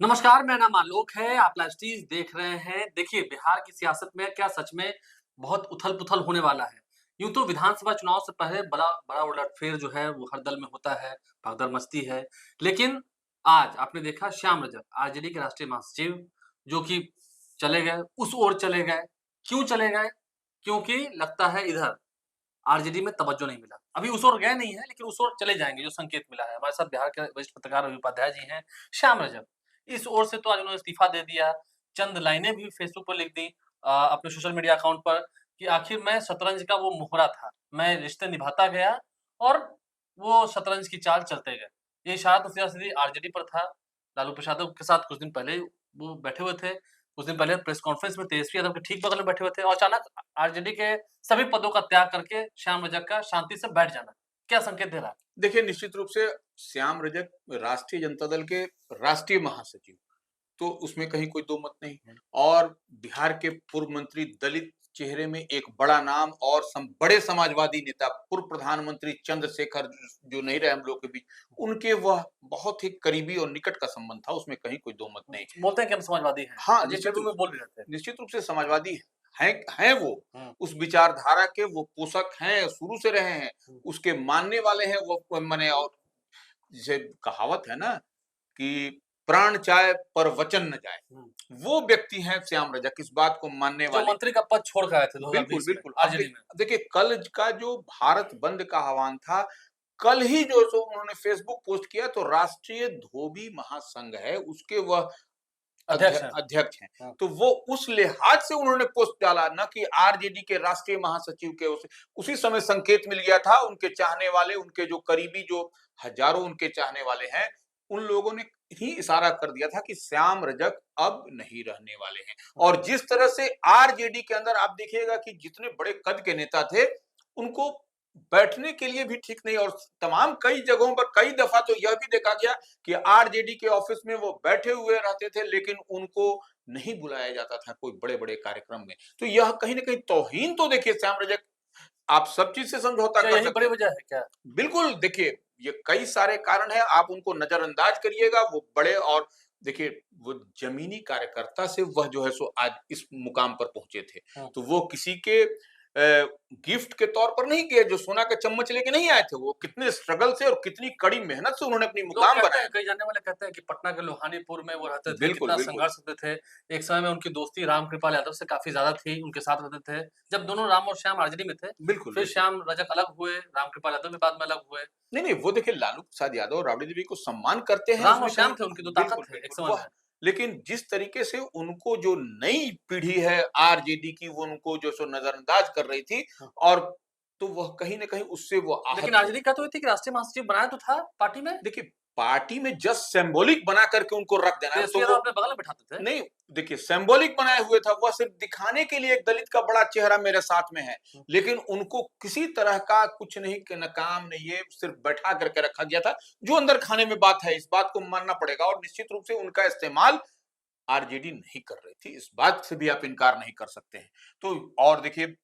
नमस्कार, मेरा नाम आलोक है, आप लाइव देख रहे हैं। देखिए, बिहार की सियासत में क्या सच में बहुत उथल-पुथल होने वाला है। यूँ तो विधानसभा चुनाव से पहले बड़ा बड़ा उलटफेर जो है वो हर दल में होता है, भगदड़ मचती है। लेकिन आज आपने देखा श्याम रजक आरजेडी के राष्ट्रीय महासचिव जो कि चले गए, उस ओर चले गए। क्यों चले गए? क्योंकि लगता है इधर आरजेडी में तवज्जो नहीं मिला। अभी उस ओर गए नहीं हैं, लेकिन उस ओर चले जाएँगे, जो संकेत मिला है। हमारे साथ बिहार के वरिष्ठ पत्रकार रवि उपाध्याय जी हैं, श्याम रजक। इस ओर से तो आज उन्होंने इस्तीफ़ा दे दिया, चंद लाइनें भी फेसबुक पर लिख दी अपने सोशल मीडिया अकाउंट पर कि आखिर मैं शतरंज का वो मोहरा था। मैं रिश्ते निभाता गया और वो शतरंज की चाल चलते गए। ये इशारा तो सीधा-सीधी आरजेडी पर था। लालू प्रसाद के साथ कुछ दिन पहले वो बैठे हुए थे। कुछ दिन पहले प्रेस कॉन्फ्रेंस में तेजस्वी यादव के ठीक बगल में बैठे हुए थे और अचानक आरजेडी के सभी पदों का त्याग करके श्याम रजक का शांति से बैठ जाना। क्या संकेत दे रहा है? देखिए, निश्चित रूप से श्याम रजक राष्ट्रीय जनता दल के राष्ट्रीय महासचिव, तो उसमें कहीं कोई दो मत नहीं। और बिहार के पूर्व मंत्री, दलित चेहरे में एक बड़ा नाम और बड़े समाजवादी नेता, पूर्व प्रधानमंत्री चंद्रशेखर जो नहीं रहे हम लोग के बीच, उनके वह बहुत ही करीबी और निकट का संबंध था, उसमें कहीं कोई दो मत नहीं। बोलते हैं कि हम समाजवादी हैं। हाँ, आज इंटरव्यू में बोल भी रहे थे। निश्चित रूप से समाजवादी हैं वो, हुँ, उस विचारधारा के वो पोषक हैं, शुरू से रहे हैं, हुँ, उसके मानने वाले हैं वो माने। और जैसे कहावत है ना कि प्राण जाए पर वचन न जाए, हुँ। वो व्यक्ति हैं श्याम रजक, इस बात को मानने जो वाले। मंत्री का पद छोड़ के आए थे बिल्कुल, 2020 में बिल्कुल। अब आरजेडी में। देखिए, कल का जो भारत बंद का आह्वान था, कल ही जो सो उन्होंने फेसबुक पोस्ट किया, तो राष्ट्रीय धोबी महासंघ है, उसके वह अध्यक्ष हैं। अध्यक्ष हैं। हाँ। तो वो उस लिहाज से उन्होंने पोस्ट डाला, ना कि आरजेडी के राष्ट्रीय महासचिव के उसी समय संकेत मिल गया था। उनके चाहने वाले, उनके जो करीबी, जो हजारों उनके चाहने वाले हैं, उन लोगों ने ही इशारा कर दिया था कि श्याम रजक अब नहीं रहने वाले हैं। और जिस तरह से आरजेडी के अंदर आप देखिएगा कि जितने बड़े कद के नेता थे, उनको बैठने के लिए भी ठीक नहीं। और तमाम कई जगहों पर कई दफा तो यह भी देखा गया कि आरजेडी के ऑफिस में वो बैठे हुए रहते थे, लेकिन उनको नहीं बुलाया जाता था कोई बड़े-बड़े कार्यक्रम में। तो यह कहीं न कहीं तौहीन, तो देखिए श्याम रजक, आप सब चीज़ से समझौता क्या कर यही सकते बड़ी हैं। वजह है क्या? बिल्कुल, देखिए, ये कई सारे कारण हैं, आप उनको नज़रअंदाज करिएगा, वो बड़े। और देखिए, वो ज़मीनी कार्यकर्ता से वह जो है सो आज इस मुकाम पर पहुँचे थे। हुँ। तो वो किसी के गिफ्ट के तौर पर नहीं गए, जो सोना का चम्मच लेके नहीं आए थे। वो कितने स्ट्रगल से और कितनी कड़ी मेहनत से उन्होंने अपनी लोग मुकाम कहते बनाया। हैं, कई जानने वाले कहते हैं कि पटना के लोहानीपुर में वो रहते थे, बिल्कुल, कितना बिल्कुल। संघर्ष करते थे। एक समय में उनकी दोस्ती रामकृपाल यादव से काफ़ी ज़्यादा थी, उनके साथ रहते थे। जब दोनों राम और श्याम आरजेडी में थे, बिल्कुल, फिर बिल्कुल। श्याम रजक अलग हुए, रामकृपाल यादव भी बाद में अलग हुए। नहीं, नहीं, वो देखिए लालू प्रसाद यादव और राबड़ी देवी को सम्मान करते हैं, राम और उसमें कहीं। श्याम थे, उनकी 2 ताकत बिल्कुल, थे एक बिल्कुल, समय वह। में। लेकिन जिस तरीके से उनको जो नई पीढ़ी है आरजेडी की, वो उनको जो सो नज़रअंदाज कर रही थी। हाँ। और तो वह कहीं न कहीं उससे वो लेकिन आहत थे। आरजेडी कहते हुए थी कि राष्ट्रीय महासचिव बनाया तो था पार्टी में, देखिए, पार्टी में जस्ट सिंबॉलिक बना करके उनको रख देना, तेजस्वी तो यादव वो अपने बगल में बिठाते थे। नहीं। देखिए, सिंबॉलिक बनाए हुए था, वह सिर्फ दिखाने के लिए एक दलित का बड़ा चेहरा मेरे साथ में है। हुँ। लेकिन उनको किसी तरह का कुछ नहीं, कि न काम न ये, सिर्फ बैठा करके रखा गया था। जो अंदर खाने में बात है, इस बात को मानना पड़ेगा। और निश्चित रूप से उनका इस्तेमाल आरजेडी नहीं कर रही थी, इस बात से भी आप इनकार नहीं कर सकते हैं। तो और देखिए,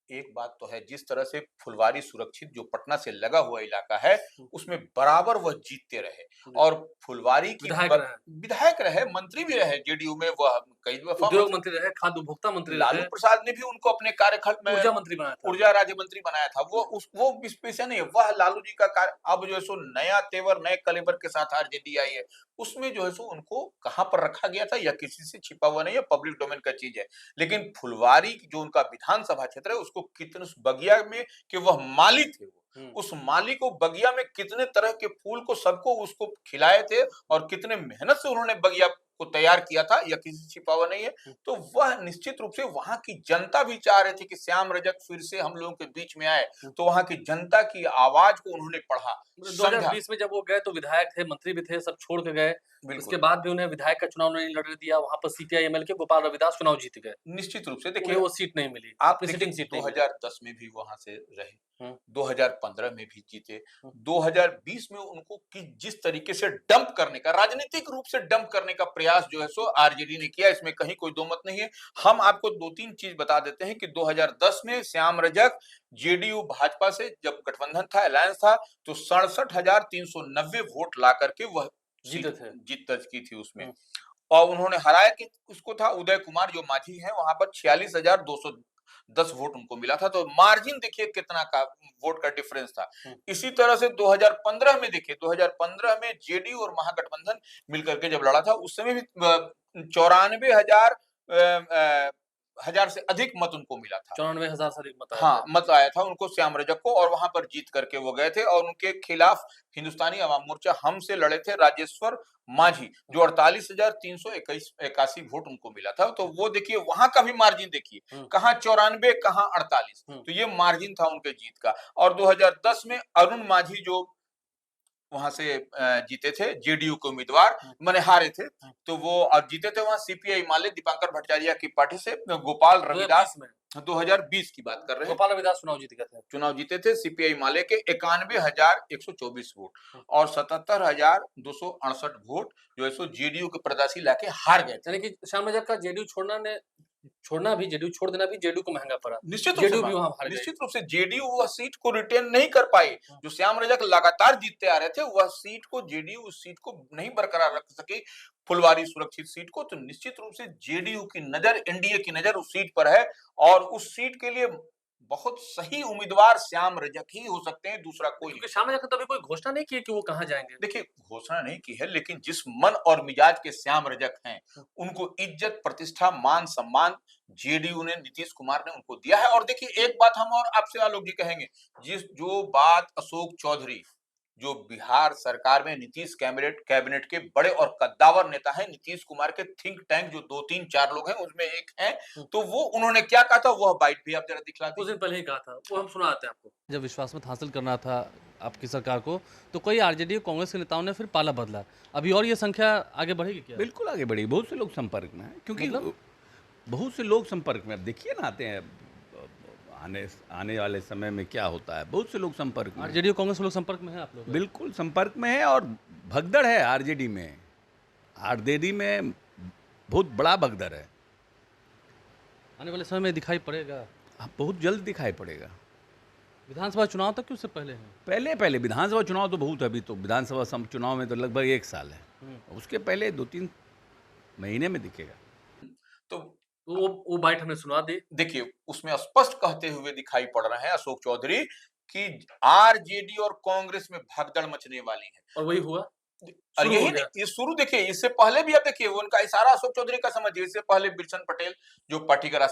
एक बात तो है, जिस तरह से फुलवारी सुरक्षित जो पटना से लगा हुआ इलाका है, हुँ, उसमें बराबर वह जीतते रहे। जी। और फुलवारी की विधायक रहे, विधायक रहे, मंत्री भी रहे, जेडीयू में वह कई दफा उद्योग मंत्री। मंत्री रहे, खाद्य उपभोक्ता मंत्री लालू रहे, प्रसाद ने भी उनको अपने कार्यकाल में ऊर्जा मंत्री बनाया था। ऊर्जा राज्य मंत्री बनाया था। वो इस पेशा नहीं है, वह लालू जी का कार्य। अब जो है सो नया तेवर, नए कलेवर के साथ आरजेडी आई है, उसमें जो है सो उनको कहाँ पर रखा गया था, या किसी से छिपा हुआ नहीं है, पब्लिक डोमेन का चीज है। लेकिन फुलवारी जो उनका विधानसभा क्षेत्र है, उसको कितने उस बगिया में, कि वह माली थे वो, हुँ। उस माली को बगिया में कितने तरह के फूल को सबको उसको खिलाए थे, और कितने मेहनत से उन्होंने बगिया को तैयार किया था, या किसी से छिपा हुआ नहीं है। हुँ। तो वह निश्चित रूप से वहां की जनता भी चाह रही थी कि श्याम रजक फिर से हम लोगों के बीच में आए। हुँ। तो वहां की जनता की आवाज को उन्होंने पढ़ा, समझा। 2020 में जब वो गए तो विधायक थे, मंत्री भी थे, सब छोड़ के गए। इसके बिल्कुल। बाद भी उन्हें विधायक का चुनाव नहीं लड़ने दिया, वहाँ पर सीपीआई एमएल के गोपाल रविदास चुनाव जीत गए। निश्चित रूप से देखिए, उन्हें वो सीट नहीं मिली, आप अपनी देखिए सिटिंग सीट नहीं मिली। 2010 में भी वहां से रहे, हुँ, 2015 में भी जीते, हुँ। 2020 में उनको जिस तरीके से डंप करने का, राजनीतिक रूप से डंप करने का प्रयास जो है सो आरजेडी ने किया, इसमें कहीं कोई दो मत नहीं है। हम आपको दो तीन चीज बता देते हैं कि 2010 में श्याम रजक जेडीयू भाजपा से जब गठबंधन था, अलायंस था, तो 67,390 वोट ला करके वह जीते थे। जीत दर्ज की थी उसमें। हुँ। और उन्होंने हराया कि उसको था उदय कुमार जो मांझी हैं, वहाँ पर 46,210 वोट उनको मिला था। तो मार्जिन देखिए कितना का वोट का डिफरेंस था। हुँ। इसी तरह से 2015 में देखिए, 2015 में जेडीयू और महागठबंधन मिलकर के जब लड़ा था, उस समय भी 94,000 हजार से अधिक मत उनको मिला था। 94,000 से अधिक मत आए हाँ, थे। मत आया था उनको श्याम रजक को, और वहां पर जीत करके वो गए थे, और उनके खिलाफ हिंदुस्तानी अवाम मोर्चा हम से लड़े थे राजेश्वर मांझी, जो 48,381 वोट उनको मिला था। तो वो देखिए वहां का भी मार्जिन देखिए, हुँ। कहां 94 कहां 48, हुँ। तो ये मार्जिन था उनके जीत का। और 2010 में अरुण मांझी जो वहां से जीते थे, जेडीयू के उम्मीदवार, हुँ। माने हारे थे, हुँ। तो वो जीते थे वहां सीपीआई माले दीपांकर भट्टाचार्य की पार्टी से। गोपाल रविदास 2020 में 2020 की बात कर रहे हैं, गोपाल रविदास चुनाव जीत गए थे। चुनाव जीते थे सीपीआई माले के 91,124 वोट, हुँ। और 77,268 वोट जो है सो जेडीयू के प्रत्याशी लाके हार गए थे। यानी कि श्याम रजक का छोड़ना भी, जेडीयू छोड़ देना भी जेडीयू को महँगा पड़ा। निश्चित रूप से जेडीयू भी वहाँ हार गई। निश्चित रूप से जेडीयू वह सीट को रिटेन नहीं कर पाई। हाँ। जो श्याम रजक लगातार जीतते आ रहे थे, वह सीट को जेडीयू उस सीट को नहीं बरकरार रख सकी, फुलवारी सुरक्षित सीट को। तो निश्चित रूप से जेडीयू की नजर, एनडीए की नजर उस सीट पर है, और उस सीट के लिए बहुत सही उम्मीदवार श्याम रजक ही हो सकते हैं, दूसरा कोई क्योंकि नहीं। श्याम रजक ने तो अभी कोई घोषणा नहीं की है कि वो कहाँ जाएँगे। देखिए, घोषणा नहीं की है, लेकिन जिस मन और मिजाज के श्याम रजक हैं, उनको इज्जत, प्रतिष्ठा, मान सम्मान जेडीयू ने, नीतीश कुमार ने उनको दिया है। और देखिए एक बात हम और आपसे आलोक जी कहेंगे, जो बात अशोक चौधरी, जो बिहार सरकार में नीतीश कैबिनेट के बड़े और कद्दावर नेता हैं, नीतीश कुमार के थिंक टैंक जो 2-3-4 लोग हैं उसमें एक हैं, हुँ। तो वो उन्होंने क्या कहा था, वह बाइट भी आप जरा दिखला कुछ दीजिए। दिन पहले ही कहा था, वो हम सुनाते हैं आपको। जब विश्वास मत हासिल करना था आपकी सरकार को, तो कई आरजेडी कांग्रेस के नेताओं ने फिर पाला बदला। अभी और ये संख्या आगे बढ़ेगी क्या? बिल्कुल आगे बढ़ी, बहुत से लोग संपर्क में हैं, क्योंकि मतलब? बहुत से लोग संपर्क में, अब देखिए ना आते हैं, आने आने वाले समय में क्या होता है, बहुत से लोग संपर्क में हैं। आरजेडी कांग्रेस के लोग संपर्क में हैं आप लोग? बिल्कुल संपर्क में है, और भगदड़ है आरजेडी में। आरजेडी में बहुत बड़ा भगदड़ है, आने वाले समय में दिखाई पड़ेगा। अब बहुत जल्द दिखाई पड़ेगा। विधानसभा चुनाव तक कि उससे पहले है? पहले विधानसभा चुनाव तो बहुत है, अभी तो विधानसभा चुनाव में तो लगभग 1 साल है, उसके पहले 2-3 महीने में दिखेगा। तो वो बाइट हमने सुना दी। देखिए, उसमें स्पष्ट कहते हुए दिखाई पड़ रहे हैं अशोक चौधरी कि आरजेडी और कांग्रेस में भगदड़ मचने वाली है। और वही हुआ। और शुरू यही हो नहीं, गया। ये शुरू देखिए, इससे पहले भी आप देखिए, वो उनका इशारा अशोक चौधरी का समझिए। इससे पहले बिरसन पटेल जो पार्टी का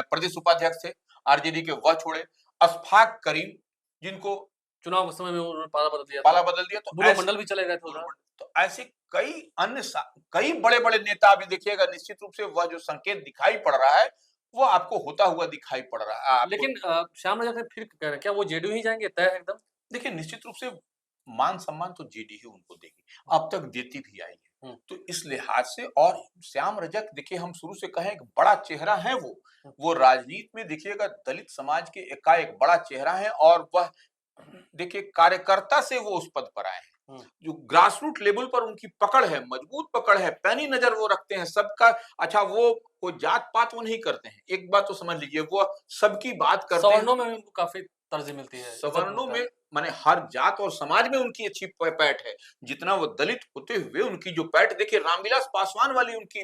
प्रदेश उपाध्यक्ष थे आरजेडी के, वह छोड़े। अशफाक करीम, जिनको चुनाव के समय में उन्होंने पाला बदल दिया, तो बुरो ऐसे मंडल भी चले गए थे उधर। तो ऐसे कई अन्य कई बड़े-बड़े नेता अभी देखिएगा, निश्चित रूप से वह जो संकेत दिखाई पड़ रहा है, वो आपको होता हुआ दिखाई पड़ रहा है। आपको लेकिन श्याम रजक ने फिर कह रहे हैं, क्या वो जेडीयू ही जाएँगे तय है एकदम? देखिए, निश्चित रूप से मान-सम्मान तो जेडीयू उनको देगी, अब तक देती भी आई है। तो इस लिहाज से, और श्याम रजक देखिए, हम शुरू से कहें, एक बड़ा चेहरा है वो राजनीति में देखिएगा दलित समाज के एकाएक बड़ा चेहरा है, और वह देखिए कार्यकर्ता से वो उस पद पर आए हैं। जो ग्रास रूट लेवल पर उनकी पकड़ है, मजबूत पकड़ है, पैनी नजर वो रखते हैं सबका। अच्छा, वो कोई जात-पात वो नहीं करते हैं। एक बात तो समझ लीजिए, वो सबकी बात करते हैं। सवर्णों में भी उनको काफ़ी तरजीह मिलती है। सवर्णों में माने हर जात और समाज में उनकी अच्छी पैठ है। जितना वो दलित होते हुए उनकी जो पैठ देखिए, रामविलास पासवान वाली उनकी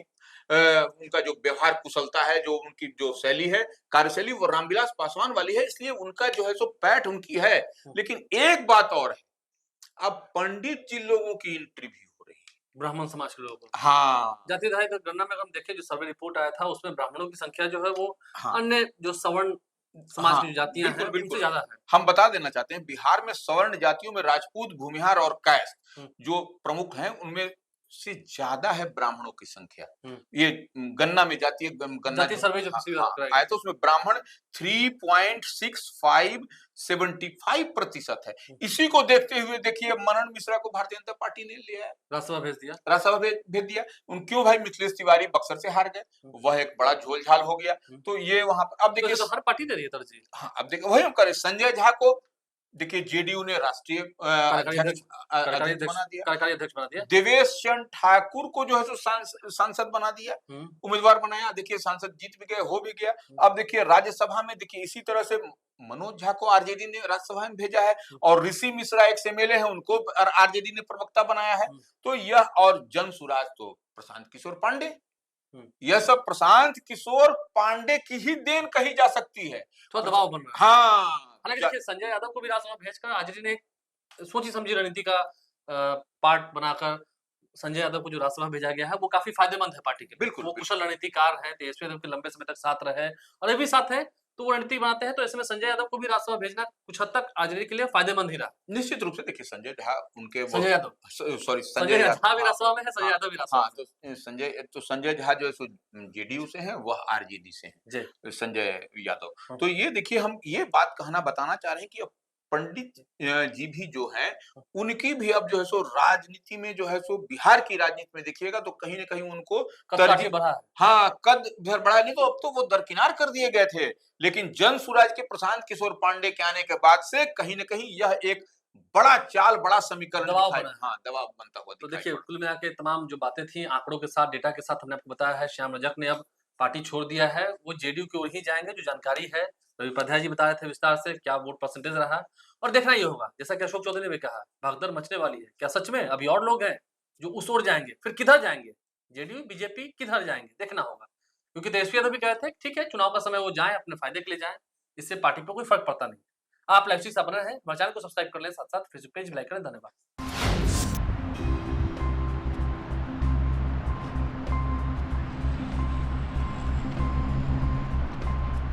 उनका जो व्यवहार कुशलता है, जो उनकी जो शैली है, कार्यशैली, वो रामविलास पासवान वाली है, इसलिए उनका जो है सो पैठ उनकी है। लेकिन एक बात और है, अब पंडित जी लोगों की एंट्री भी हो रही है। ब्राह्मण समाज के लोगों को। हाँ, जाति आधारित गणना में अगर हम देखें, जो सर्वे रिपोर्ट आया था, उसमें ब्राह्मणों की संख्या जो है वो हाँ, अन्य जो सवर्ण समाज हाँ, की जो जातियाँ हैं, बिल्कुल, उनसे बिल्कुल। ज़्यादा है। हम बता देना चाहते हैं, बिहार में सवर्ण जातियों में राजपूत, भूमिहार और कायस्थ हुँ। जो प्रमुख हैं, उनमें से ज्यादा है ब्राह्मणों की संख्या। हुँ। ये गन्ना में जातीय गन्ना जाति सर्वे जो पिछली बार कराई आया, तो उसमें ब्राह्मण 3.6575% है। इसी को देखते हुए देखिए, मनन मिश्रा को भारतीय जनता पार्टी ने लिया है, राज्यसभा भेज दिया। राज्यसभा भेज दिया। क्यों भाई, मिथिलेश तिवारी बक्सर से हार गए, वह एक बड़ा झोलझाल हो गया। तो ये वहां पर अब देखिए, तो हर पार्टी दे रही है तरजीह। हाँ, अब देखिए, वही हम करें, संजय झा को देखिए जेडीयू ने राष्ट्रीय कार्यकारी अध्यक्ष अध्यक्ष बना दिया, कार्यकारी अध्यक्ष बना दिया। देवेश चंद्र ठाकुर को जो है सो सांसद बना दिया, उम्मीदवार बनाया। देखिए सांसद जीत भी गए, हो भी गया। अब देखिए राज्यसभा में देखिए इसी तरह से मनोज झा को आरजेडी ने राज्यसभा में भेजा है, और ऋषि मिश्रा एक एमएलए है, उनको आरजेडी ने प्रवक्ता बनाया है। तो यह और जन सुराज तो प्रशांत किशोर पांडे, यह सब प्रशांत किशोर पांडे की ही देन कही जा सकती है। थोड़ा दबाव बन रहा है। हाँ, हालांकि देखिए संजय यादव को भी राज्यसभा भेजकर आरजेडी ने एक सोची समझी रणनीति का पार्ट बनाकर संजय यादव को जो राज्यसभा भेजा गया है वो काफी फायदेमंद है पार्टी के। बिल्कुल, वो कुशल रणनीतिकार है, तेजस्वी यादव के लंबे समय तक साथ रहे और अभी भी साथ है, तो वो रणनीति बनाते हैं। तो ऐसे में संजय यादव को भी राज्यसभा भेजना कुछ हद तक आरजेडी के लिए फायदेमंद ही रहा। निश्चित रूप से देखिए संजय झा उनके संजय यादव सॉरी संजय झा भी राज्यसभा में है, संजय यादव भी राज्यसभा हाँ, तो संजय झा जो है जेडीयू से हैं, वह आरजेडी से हैं, संजय यादव। तो ये देखिए हम ये बात बताना चाह रहे हैं कि पंडित जी भी जो हैं, उनकी भी अब जो है सो राजनीति में जो है सो बिहार की राजनीति में देखिएगा तो कहीं न कहीं उनको तरजीह बढ़ा है। हाँ, कद बढ़ा, नहीं तो अब तो वो दरकिनार कर दिए गए थे। लेकिन जन सुराज के प्रशांत किशोर पांडे के आने के बाद से कहीं न कहीं यह एक बड़ा चाल, बड़ा समीकरण दबाव बनता हुआ तो देखिए कुल मिला के तमाम जो बातें थी आंकड़ों के साथ, डेटा के साथ हमने आपको बताया है। श्याम रजक ने अब पार्टी छोड़ दिया है, वो जेडीयू की ओर ही जाएंगे। जो जानकारी है रवि उपाध्याय जी बता रहे थे विस्तार से क्या वोट परसेंटेज रहा, और देखना ये होगा जैसा कि अशोक चौधरी ने भी कहा, भगदड़ मचने वाली है। क्या सच में अभी और लोग हैं जो उस ओर जाएंगे? फिर किधर जाएंगे? जेडीयू बीजेपी किधर जाएंगे, देखना होगा। क्योंकि तेजस्वी यादव भी कहे थे ठीक है चुनाव का समय वो जाए, अपने फायदे के लिए जाए, इससे पार्टी पर कोई फर्क पड़ता नहीं। आप लाइव से बने रहें, हमारे चैनल को सब्सक्राइब कर लें, साथ साथ फेसबुक पेज भी लाइक करें। धन्यवाद।